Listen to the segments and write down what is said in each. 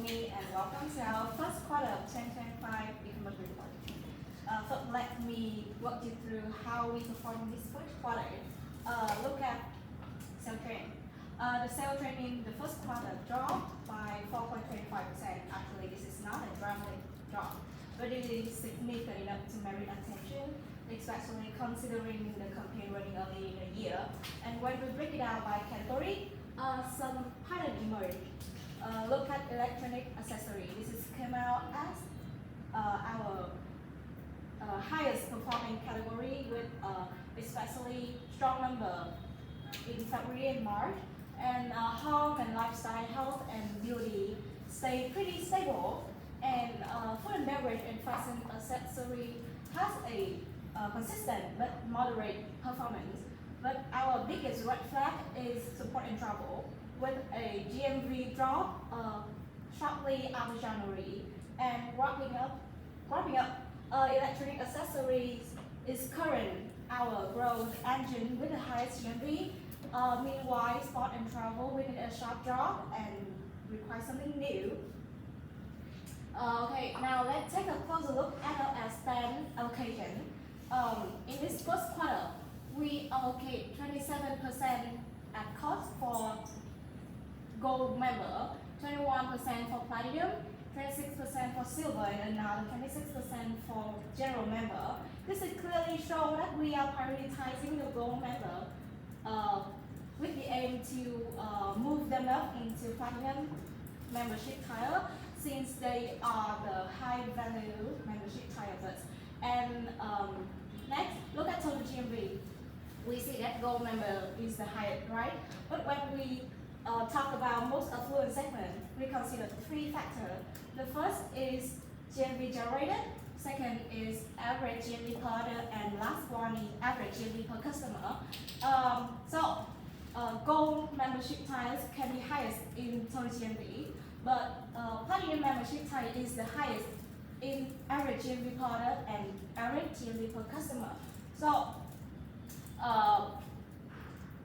me and welcome to our first quarter of 2025 e-commerce report. First, let me walk you through how we performed this first quarter. Look at sales trend. The sales trend in the first quarter dropped by 4.25%. Actually, this is not a dramatic drop, but it is significant enough to merit attention, especially considering the campaign running early in the year. And when we break it down by category, some pattern emerged. Look at electronic accessory. This is came out as our highest performing category with especially strong number in February and March. And home and lifestyle, health and beauty stay pretty stable. And food and beverage and fashion accessory has a consistent but moderate performance. But our biggest red flag is support and travel, with a GMV drop sharply after January. And wrapping up, electronic accessories is current our growth engine with the highest GMV. Meanwhile, sport and travel with a sharp drop and require something new. Okay, now let's take a closer look at our ad spend allocation. In this first quarter, we allocate 27% at cost for gold member, 21% for platinum, 26% for silver, and another 26% for general member. This is clearly show that we are prioritizing the gold member with the aim to move them up into platinum membership tier, since they are the high value membership tier. And next, look at total GMV. We see that gold member is the highest, right? But when we talk about most affluent segment, we consider three factors. The first is GMV generated, second is average GMV per order, and last one is average GMV per customer. Gold membership tiers can be highest in total GMV, but platinum membership tier is the highest in average GMV per order and average GMV per customer. So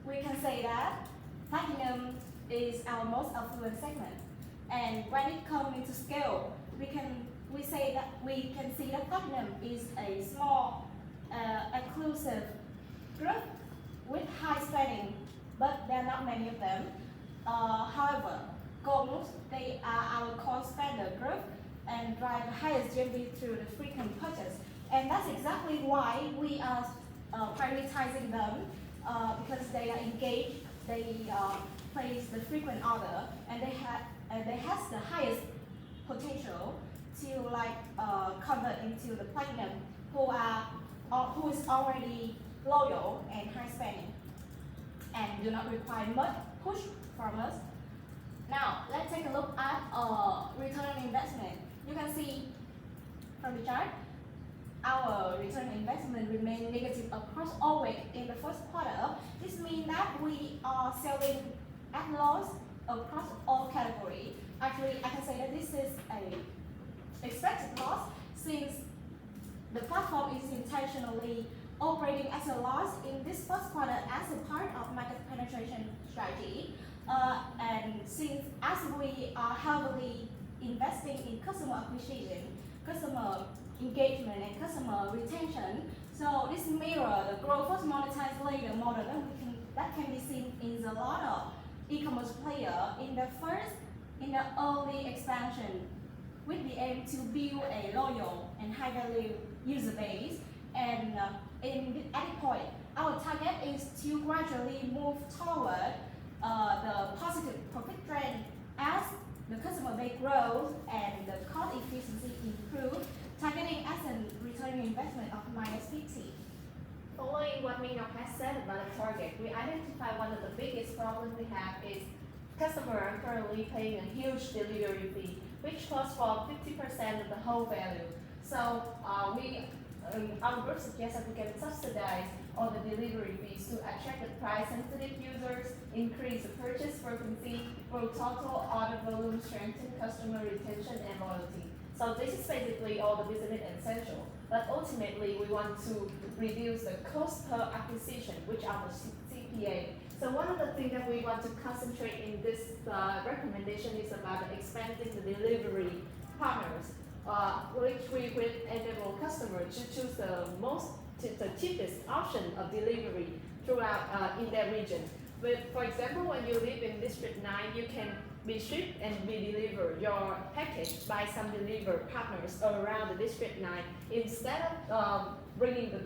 we can say that platinum is our most affluent segment, and when it comes into scale, we can see that platinum is a small exclusive group with high spending, but there are not many of them. However, gold, they are our core spender group and drive the highest GMV through the frequent purchase, and that's exactly why we are prioritizing them, because they are engaged, they place the frequent order, and they have the highest potential to convert into the platinum, who is already loyal and high spending and do not require much push from us. Now let's take a look at return on investment. You can see from the chart, our return on investment remained negative across all weeks in the first quarter. This means that we are selling at loss across all categories. Actually, I can say that this is a expected loss, since the platform is intentionally operating at a loss in this first quarter as a part of market penetration strategy. And since as we are heavily investing in customer acquisition, customer engagement, and customer retention, so this mirror the growth was monetized later model that can be seen in a lot of e-commerce player in the early expansion, with the aim to build a loyal and high value user base. And at this point, our target is to gradually move toward the positive profit trend as the customer base grows and the cost efficiency improves, targeting as a return on investment of -50. Following what Minok has said about the target, we identify one of the biggest problems we have is customers are currently paying a huge delivery fee, which costs for 50% of the whole value. So our group suggests that we can subsidize all the delivery fees to attract the price-sensitive users, increase the purchase frequency, grow total order volume, strengthen customer retention and loyalty. So this is basically all the business essential. But ultimately, we want to reduce the cost per acquisition, which are the CPA. So one of the things that we want to concentrate in this recommendation is about expanding the delivery partners, which we will enable customers to choose the cheapest option of delivery throughout in their region. For example, when you live in District 9, you can be shipped and be delivered your package by some delivery partners around the District 9 instead of bringing the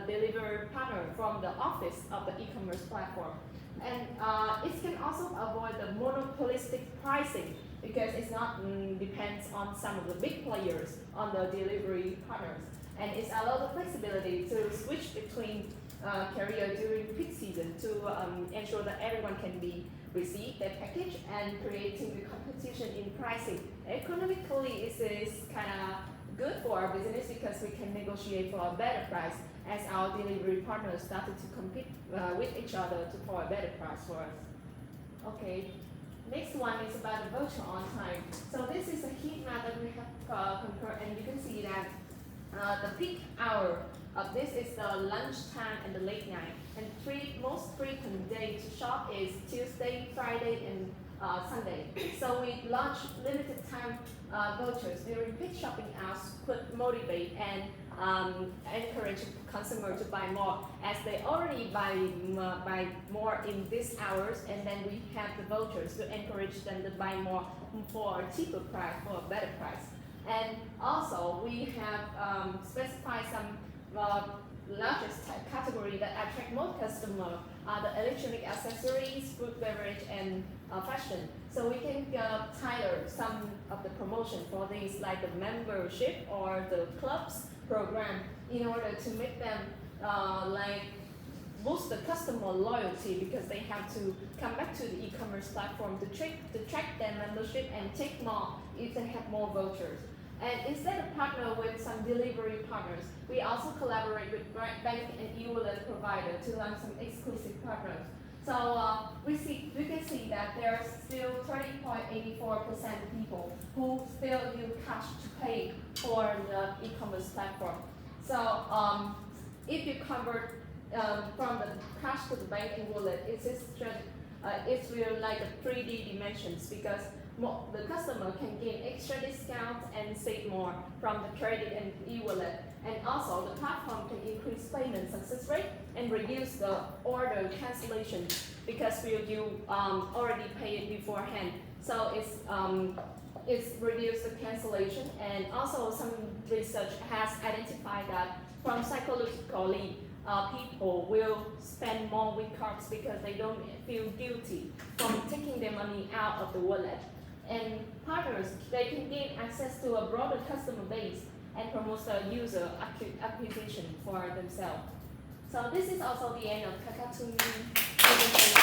delivery partner from the office of the e-commerce platform. And it can also avoid the monopolistic pricing because it's not depends on some of the big players on the delivery partners. And it's allow the flexibility to switch between carrier during peak season to ensure that everyone can receive their package and creating the competition in pricing. Economically, it is kind of good for our business because we can negotiate for a better price as our delivery partners started to compete with each other for a better price for us. Okay, next one is about the virtual on time. So this is a heat map that we have compared, and you can see that the peak hour of this is the lunch time and the late night. And most frequent day to shop is Tuesday, Friday, and Sunday. So we launch limited time vouchers during peak shopping hours could motivate and encourage consumers to buy more as they already buy more in these hours, and then we have the vouchers to encourage them to buy more for a cheaper price, for a better price. And also we have specified some largest category that attract more customers are the electronic accessories, food, beverage, and fashion. So we can tailor some of the promotion for these, like the membership or the clubs program, in order to make them like boost the customer loyalty, because they have to come back to the e-commerce platform to track their membership and take more if they have more vouchers. And instead of partner with some delivery partners, we also collaborate with bank and e-wallet provider to launch some exclusive partners. So we can see that there are still 30.84% people who still use cash to pay for the e-commerce platform. So if you convert from the cash to the bank and wallet, it's really like a 3D dimensions, because the customer can gain extra discounts and save more from the credit and e-wallet. And also the platform can increase payment success rate and reduce the order cancellation, because you already paid it beforehand. So it's reduced the cancellation. And also some research has identified that from psychologically, people will spend more with cards because they don't feel guilty from taking their money out of the wallet. And partners, they can gain access to a broader customer base and promote the user acquisition for themselves. So this is also the end of Tung-Linh presentation.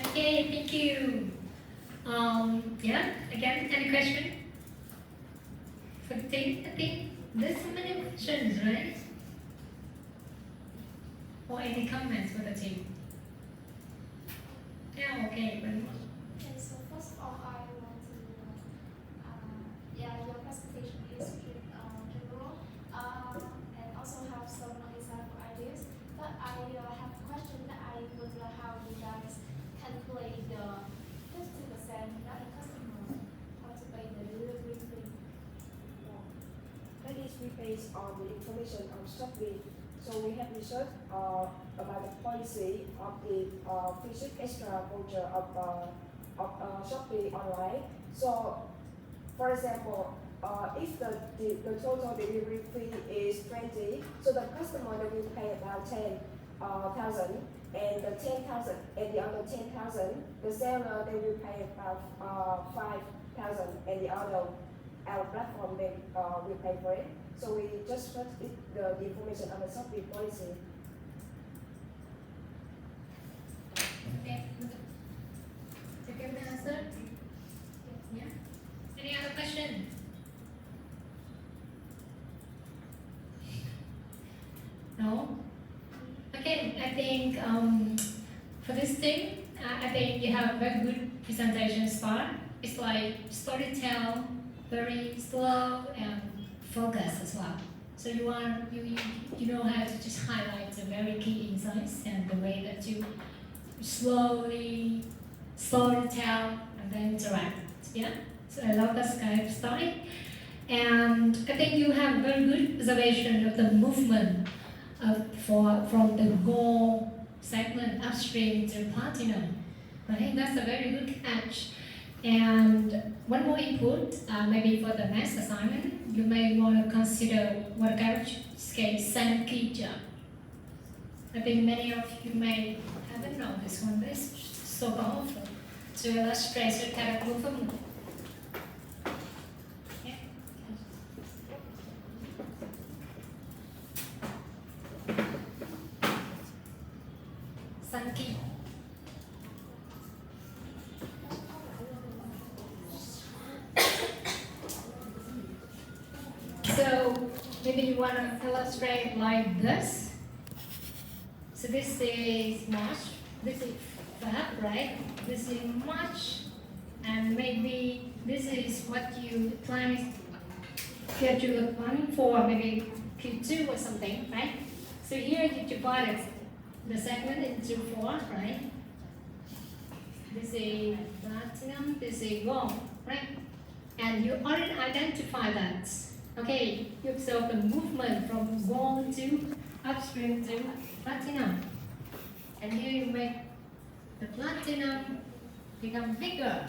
Okay, thank you. Yeah, again, any question? For the team, I think there's so many questions, right? Or any comments for the team? Yeah, okay, very much. Okay, so first of all, I want to, your presentation is pretty general, and also have some example ideas. But I have a question that I would like how you guys calculate the 50% that the customer have to pay the delivery fee. That is based on the information of Shopee. So we have researched about the policy of the free extra voucher of Shopee online. So, for example, if the total delivery fee is 20, so the customer will pay about 10,000, and the 10,000 and the other 10,000, the seller they will pay about 5,000, and the other our platform they will pay for it. So we just put the information on the Shopee policy. Okay, okay, the answer? Yeah. Any other question? No? Okay, I think for this thing, I think you have a very good presentation start. It's like storytell, very slow and focused as well. So you know how to just highlight the very key insights and the way that you slowly tell and then interact. Yeah. So I love that kind of style. And I think you have very good observation of the movement from the gold segment upstream to platinum. Right? That's a very good catch. And one more input, maybe for the next assignment, you may want to consider what garbage scale Sankey jump. I think many of you may haven't known this one, but it's so powerful to illustrate the kind of movement. Yeah. Sankey. So maybe you want to illustrate like this. So this is March, this is Feb, right? This is March, and maybe this is what you plan, schedule planning for, maybe Q2 or something, right? So here you divide the segment into 4, right? This is platinum, this is gold, right? And you already identify that. Okay, you observe the movement from gold to upstream to platinum. And here you make the platinum become bigger.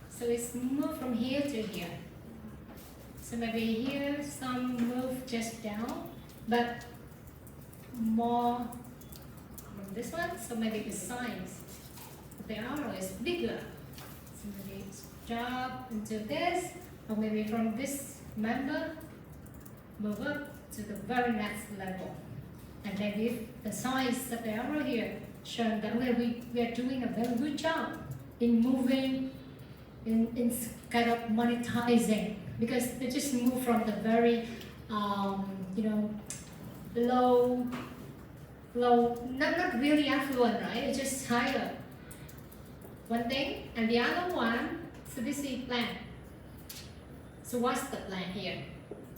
So it's moved from here to here. So maybe here some move just down, but more from this one. So maybe the size of the arrow is bigger. So maybe it's drop into this, or maybe from this member move up to the very next level. And then with the size of the arrow here, showing that we are doing a very good job in moving, in kind of monetizing, because they just move from the very, low, not really affluent, right? It's just higher. One thing, and the other one, so this is plan. So what's the plan here?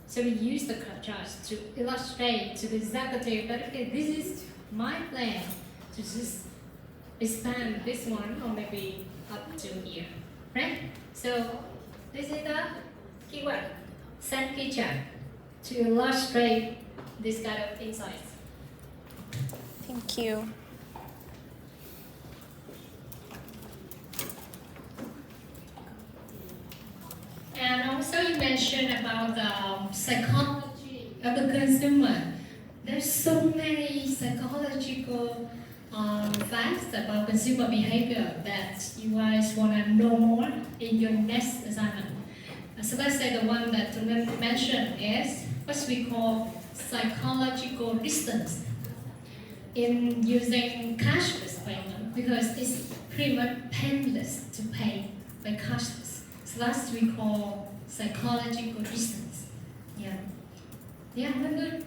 So we use the charts to illustrate to the executive that, okay, this is my plan to just expand this one or maybe up to here, right? So this is the keyword, Sankey chart, to illustrate this kind of insights. Thank you. And also you mentioned about the psychology of the consumer. There's so many psychological facts about consumer behavior that you guys want to know more in your next assignment. So let's say the one that Tung-Linh mentioned is what we call psychological distance in using cashless payment, because it's pretty much painless to pay by cashless. So that's what we call psychological distance. Yeah, very good.